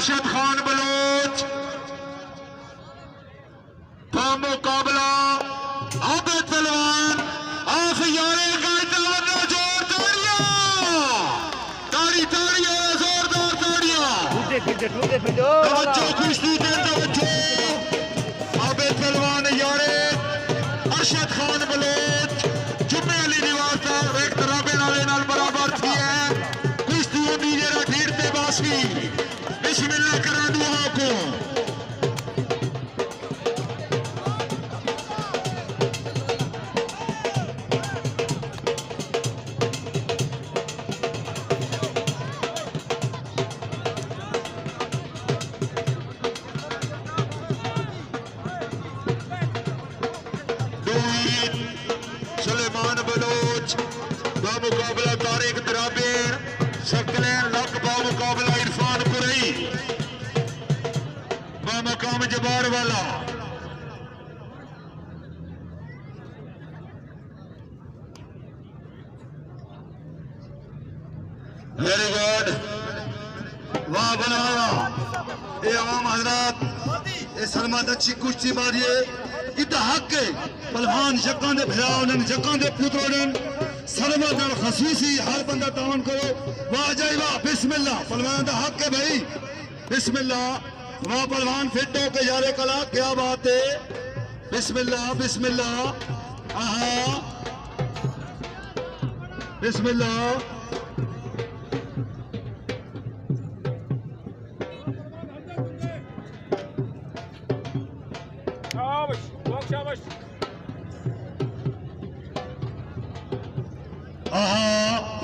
Arshad Khan Bloch का मुकाबला आबिद पहलवान आफ यारे का इतना जोर ताड़ी ताड़ियां जोरदार ताड़ियां कुश्ती के आबिद पहलवान यारे अरशद खान बलोच जुम्मे अली निवास का एक तराबे नाले नाल बराबर थी है कुश्ती होनी जरा ढीर ते बासी बिस्मिल्लाह करा दुआ को सुलेमान बलोच बामुकाबला तारिक द्राबिड़ सकलैन लक बामुकाबला इरफान कुरई बामकाम जबार वाला वेरी गुड वाह बनाया ये आवाम हजरात ये सलमान अच्छी कुश्ती मारिए इतना हक है पहलवान जक्का दे भरा जक्का दे पुत्रों सरमद खसूसी हर बंदा तान करो वाह जाए वाह बिस्मिल्लाह पहलवान का हक है भाई बिस्मिल्लाह वाह पहलवान फिट हो के यारे कला क्या बात है बिस्मिल्लाह बिस्मिल्लाह आहा बिस्मिल्लाह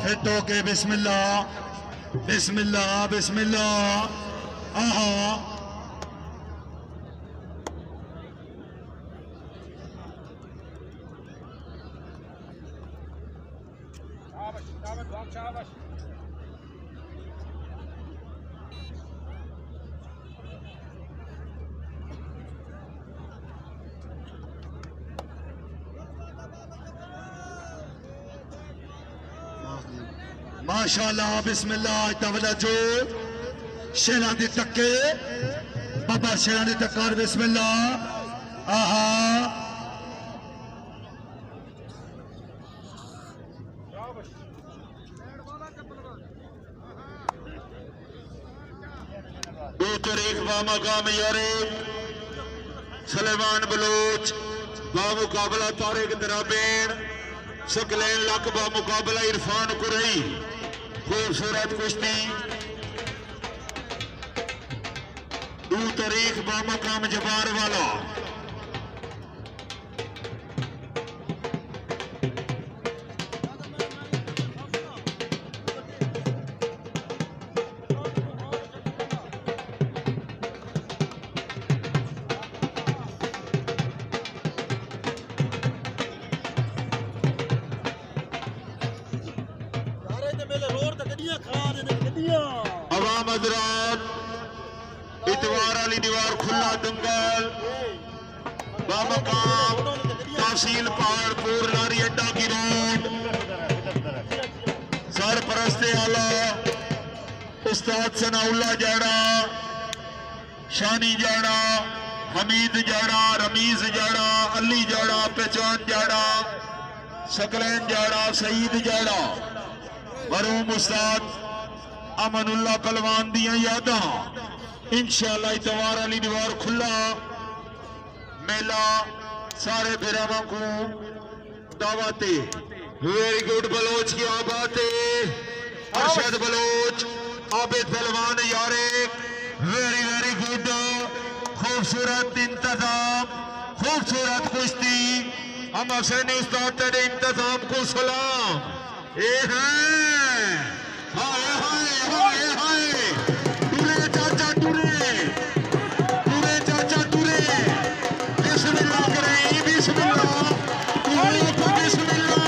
फिट होके बिस्मिल्लाह बिस्मिल्लाह बिस्मिल्लाह आहा माशाअल्लाह बिस्मिल्लाह तवज्जो शेरां दी टक्के बाबा शेरां दी टक्कर बिस्मिल्लाह आहा दो तरीक बामकाम यारे सुलेमान बलोच बामुकाबला तारिक द्राबिड़ सकलैन लक बामुकाबला इरफान कुरई खूबसूरत कुश्ती दो तारीख बामकाम जबार वाला अवाम हजरात इतवार अली दीवार खुला दंगल बामकाम तहसील पहाड़पुर लारी अड्डा की रोड सरपरस्ते आला उस्ताद सनाउल्ला जाड़ा शानी जाड़ा हमीद जाड़ा रमीज जाड़ा अली जाड़ा पहचान जाड़ा सकलैन जाड़ा सईद जाड़ा मरूम उस्ताद अमनुल्ला पहलवान दियां यादां इंशाअल्लाह इतवार अली दीवार खुला मेला सारे बिरावां को दावत है वेरी गुड बलोच की बात है अरशद बलोच आबिद पहलवान यारे वेरी वेरी गुड खूबसूरत इंतजाम खूबसूरत कुश्ती हम हुसैनी उस्ताद तेरे इंतजाम को सलाम ए हैं हाय हाय हाय हाय टूरे चाचा टूरे टूरे चाचा टूरे बिस्मिल्लाह करें बिस्मिल्लाह टूरे को बिस्मिल्लाह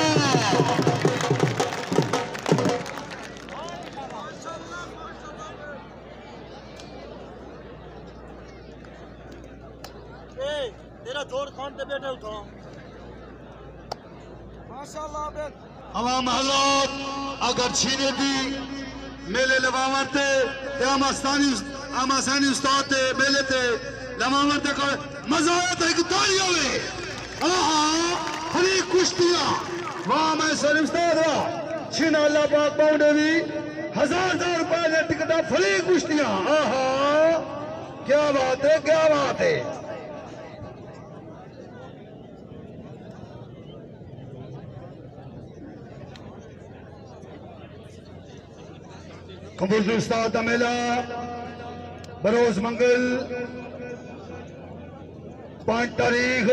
तेरा जोर खान ते बैठे उठा माशाअल्लाह बेट अवाम हजरात अगर छीने दी मेले लवावते ते हम आस्तानी आमा सैनी उस्ताद ते बेले ते लमावर ते को मजा आया था कि तालियों में आहा हरी कुश्तियां वाह मैं सैनी उस्ताद वाह छिन अल्लाह पाक पाउंडे भी हजार रुपए ने टिकटा फली कुश्तियां आहा क्या बात है क्या बात है कंप्यूटर उस्ताद मेला बरोज मंगल 5 तारीख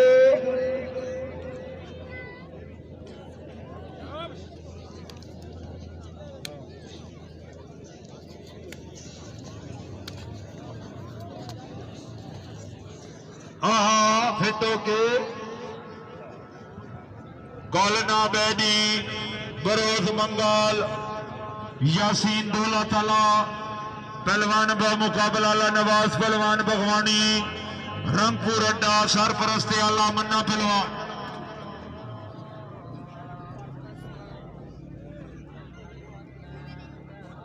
फिटो के गौलना बैदी बरोज मंगल यासीन दौला तला पहलवान मुकाबला आला नवाज पहलवान भगवानी रंगपुर अड्डा सरपरस्ती आला मन्ना पहलवान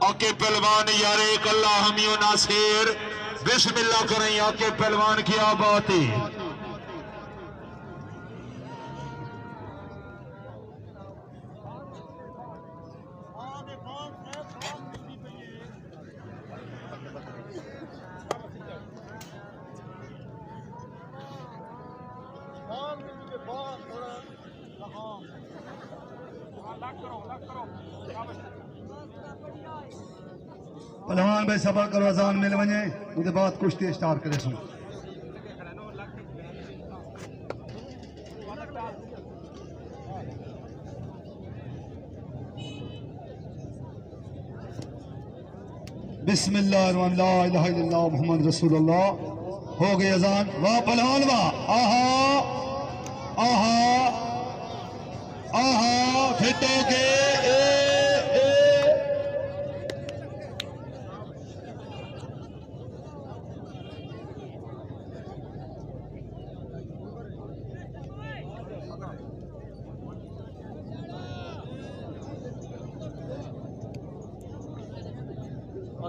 आके पहलवान यारे कल्ला हमियो नासिर बिस्मिल्लाह करें आके पहलवान की बात है पहलवान भाई सफर करो अजान मिल वने मुझे बाद कुश्ती स्टार्ट करे सुन बिस्मिल्लाह ला इलाहा इल्लल्लाह मुहम्मद रसूलुल्लाह हो गई अजान वाह पहलवान वाह आहा आहा आहा फिटो के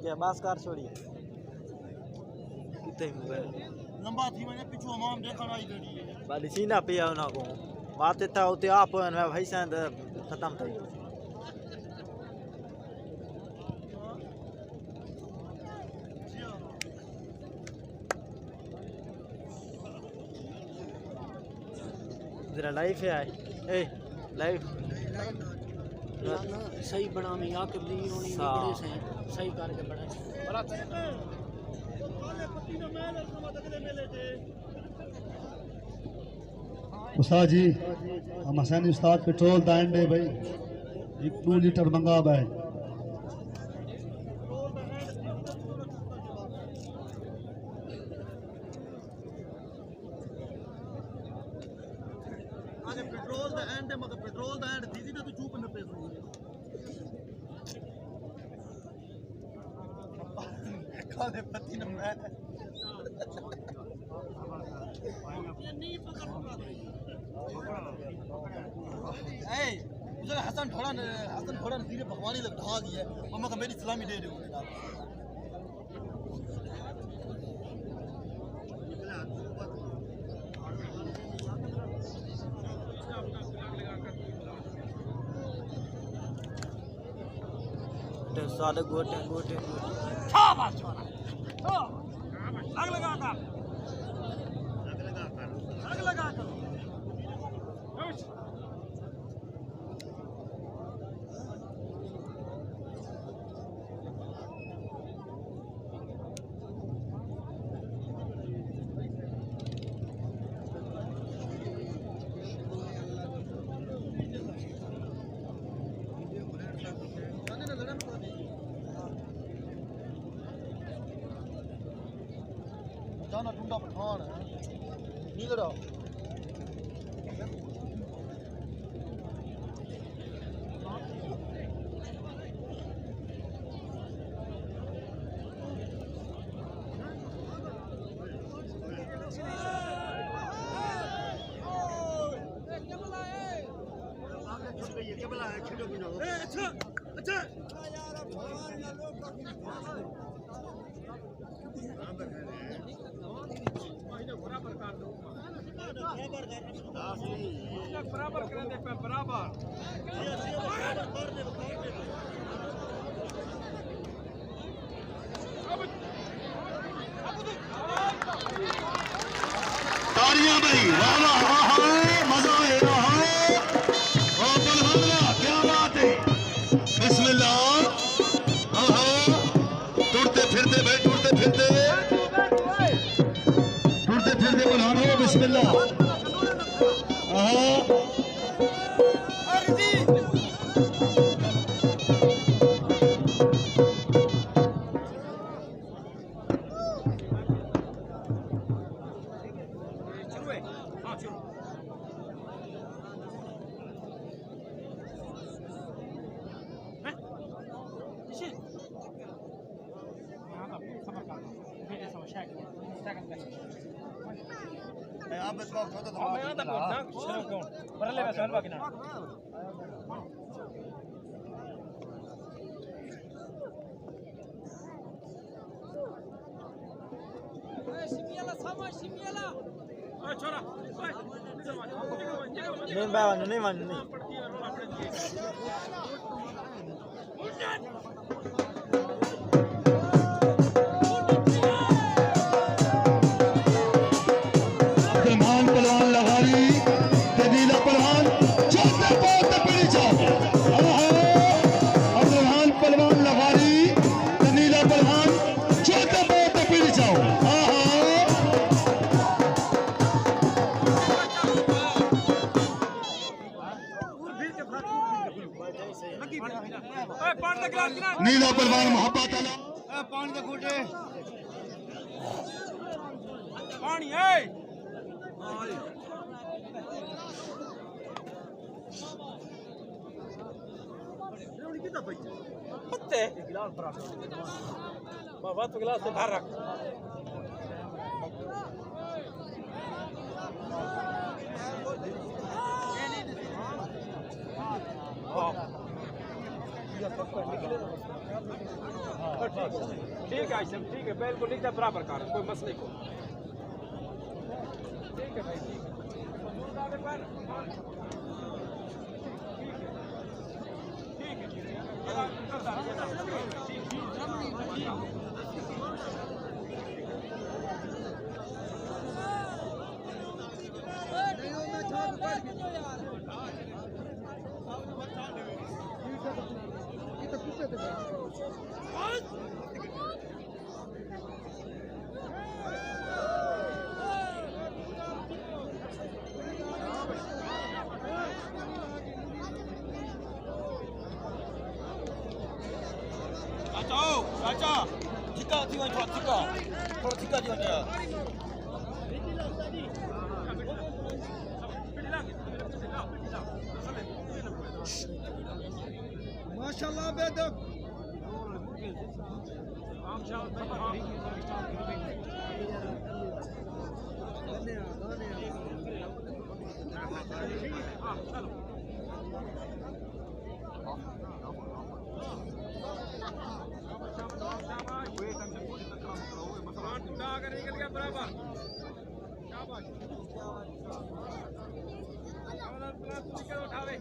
क्या बास कार छोड़िए कितने मोबाइल लंबा थी मैंने पिछू अमाम देखा आई गई वाली सीना पे ना को बात था उते आप भाई साहब खत्म थी जरा लाइव है ए लाइव सही बना में आके दी होनी बड़े से सही करके बड़ा उस्ताद जी हम हसैनी उस्ताद पेट्रोल दान दे भाई 2 लीटर मंगा भाई पेट्रोल दा एंड मगर पेट्रोल दा एंड दीदी तो चूप न पे काले पति न मैं ए उधर हसन थोड़ा धीरे भगवानी लग ढा दिया और मैं मेरी सलामी दे रही हूं साले गोटे गोटे शाबाश छोरा लग लगा कर जाना टूंडा पठान है नीलड़ा तालियां भाई, वाह वाह वाह, मजा आ रहा है। ओ पहलवान, क्या बात है, बिस्मिल्लाह। टूटते फिरते भाई, टूटते फिरते पहलवान हो, बिस्मिल्लाह। नहीं बाबा नहीं मान नहीं अब्दुलरहमान पहलवान लगारी, जदीला पहलवान चलते बहुत पीछे जाओ। अब्दुलरहमान पहलवान लगारी, जदीला पहलवान चलते बहुत पीछे जाओ। नीला पहलवान मोहब्बत पानी दे घूटे पानी पत्ते बाबा तो गिलास से बाहर रख ठीक है आइसम, ठीक है बिल्कुल ठीक है, बराबर कर, कोई मसले को ठीक है भाई, ठीक चाचा चिका थी वही चिका थोड़ा चिका जी वजह माशाल्लाह बेदक निकल गया बराबर, शाबाश उठावे।